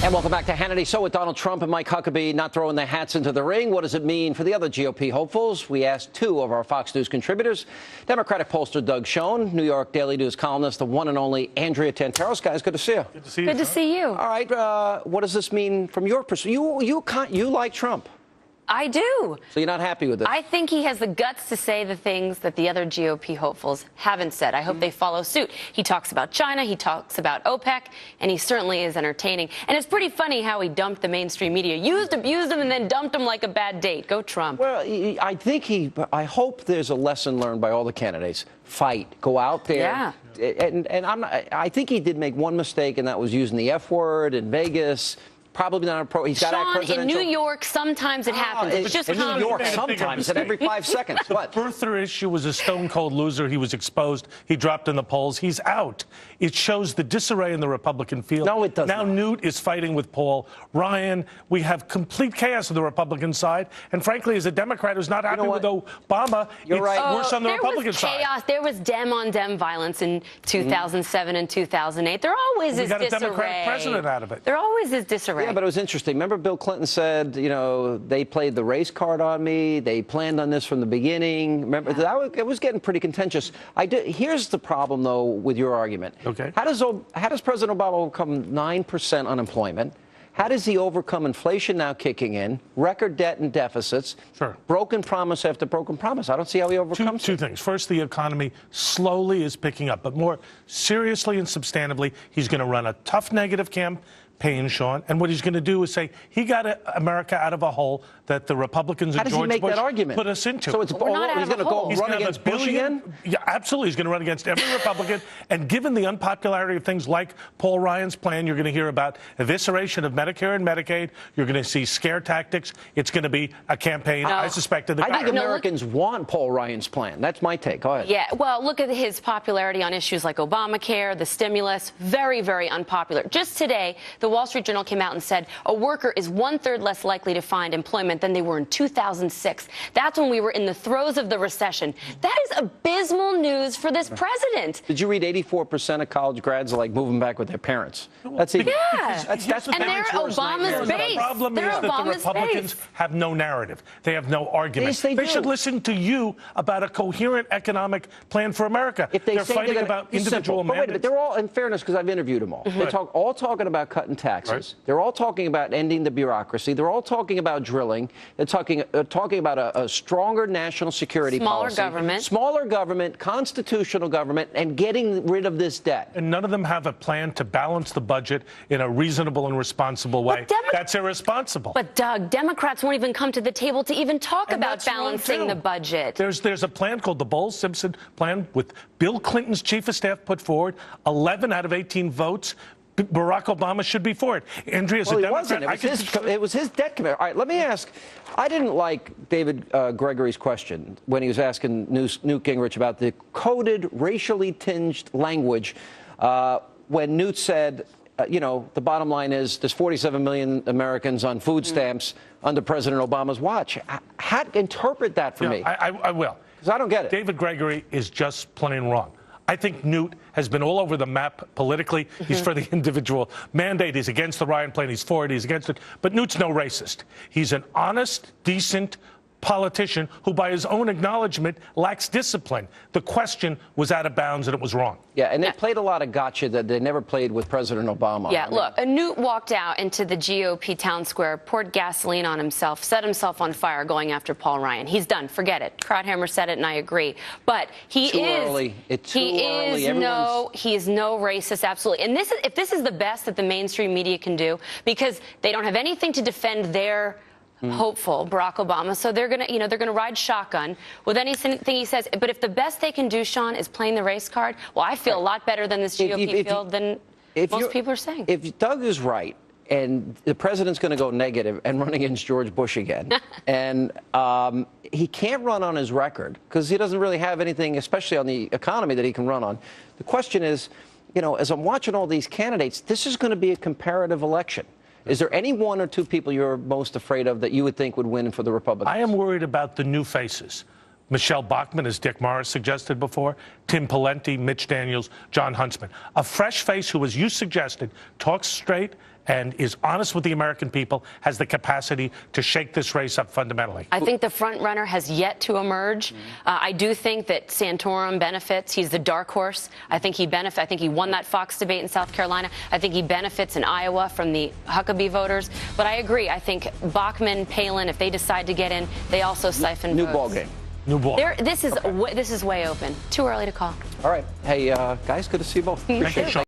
And welcome back to Hannity. So with Donald Trump and Mike Huckabee not throwing their hats into the ring, what does it mean for the other GOP hopefuls? We asked two of our Fox News contributors, Democratic pollster Doug Schoen, New York Daily News columnist, the one and only Andrea Tantaros. Guys, good to see you. Good to see you. Good to see you. All right, what does this mean from your perspective? You like Trump. I do. So you're not happy with this? I think he has the guts to say the things that the other GOP hopefuls haven't said. I hope they follow suit. He talks about China, he talks about OPEC, and he certainly is entertaining. And it's pretty funny how he dumped the mainstream media. Used, abused them, and then dumped them like a bad date. Go Trump. Well, I hope there's a lesson learned by all the candidates. Fight. Go out there. Yeah. And I think he did make one mistake, and that was using the F word in Vegas. Probably not a pro. He's got to act presidential. In New York, sometimes it happens. It's just in New common. York, sometimes, and every 5 seconds. What? The birther issue was a stone-cold loser. He was exposed. He dropped in the polls. He's out. It shows the disarray in the Republican field. No, it doesn't. Now Newt is fighting with Paul Ryan. We have complete chaos on the Republican side. And frankly, as a Democrat who's not happy with Obama, it's worse on the Republican side. Chaos. There was dem-on-dem violence in 2007 and 2008. There always is disarray. We got a Democratic president out of it. There always is disarray. Yeah, but it was interesting. Remember Bill Clinton said, you know, they played the race card on me. They planned on this from the beginning. Remember, it was getting pretty contentious. Here's the problem, though, with your argument. Okay. How does President Obama overcome 9% unemployment? How does he overcome inflation now kicking in, record debt and deficits, broken promise after broken promise? I don't see how he overcomes Two things. First, the economy slowly is picking up, but more seriously and substantively, he's going to run a tough negative campaign, Sean, and what he's going to do is say he got America out of a hole that the Republicans and George Bush put us into. So he's going to go run against Bush again? Yeah, absolutely. He's going to run against every Republican. And given the unpopularity of things like Paul Ryan's plan, you're going to hear about evisceration of Medicare and Medicaid. You're going to see scare tactics. It's going to be a campaign, I suspect, of the I think Americans want Paul Ryan's plan. That's my take. Go ahead. Yeah, well, look at his popularity on issues like Obamacare, the stimulus. Very, very unpopular. Just today, the Wall Street Journal came out and said a worker is 1/3 less likely to find employment than they were in 2006. That's when we were in the throes of the recession. That is abysmal news for this president. Did you read 84% of college grads are like moving back with their parents? That's even, that's and they're Obama's base. The problem is that the Republicans have no narrative. They have no argument. They should listen to you about a coherent economic plan for America. If they're fighting about individual mandates. Wait a minute, they're all, in fairness, because I've interviewed them all. They're all talking about cutting taxes. They're all talking about ending the bureaucracy. They're all talking about drilling. They're talking about a stronger national security policy. Smaller government, constitutional government, and getting rid of this debt. And none of them have a plan to balance the budget in a reasonable and responsible way. That's irresponsible. But, Doug, Democrats won't even come to the table to even talk about balancing the budget. There's a plan called the Bowles-Simpson plan with Bill Clinton's chief of staff put forward. 11 out of 18 votes. Barack Obama should be for it. Andrea's a Democrat. It was his debt commitment. All right, let me ask. I didn't like David Gregory's question when he was asking Newt Gingrich about the coded, racially tinged language when Newt said, you know, the bottom line is there's 47 million Americans on food stamps under President Obama's watch. Interpret that for me. I will. Because I don't get it. David Gregory is just plain wrong. I think Newt has been all over the map politically. He's for the individual mandate. He's against the Ryan plan. He's for it. He's against it. But Newt's no racist. He's an honest, decent politician who, by his own acknowledgement, lacks discipline. The question was out of bounds and it was wrong. Yeah, and they played a lot of gotcha that they never played with President Obama. Yeah, look, Newt walked out into the GOP town square, poured gasoline on himself, set himself on fire going after Paul Ryan. He's done. Forget it. Krauthammer said it, and I agree. But he is no racist, absolutely. And if this is the best that the mainstream media can do, because they don't have anything to defend their hopeful Barack Obama, so they're gonna ride shotgun with anything he says. But if the best they can do, Sean, is playing the race card, well, I feel a lot better than this GOP field than most people are saying. If Doug is right, and the president's going to go negative and run against George Bush again, and he can't run on his record because he doesn't really have anything, especially on the economy, that he can run on. The question is, you know, as I'm watching all these candidates, this is going to be a comparative election. Is there any one or two people you're most afraid of that you would think would win for the Republicans? I am worried about the new faces. Michelle Bachmann, as Dick Morris suggested before, Tim Pawlenty, Mitch Daniels, John Huntsman. A fresh face who, as you suggested, talks straight and is honest with the American people, has the capacity to shake this race up fundamentally. I think the front runner has yet to emerge. I do think that Santorum benefits. He's the dark horse. I think he benefits. I think he won that Fox debate in South Carolina. I think he benefits in Iowa from the Huckabee voters. But I agree. I think Bachmann, Palin, if they decide to get in, they also siphon New votes. ball game. New ball. This is way open. Too early to call. All right. Hey, guys, good to see you both. Thank you, Sean.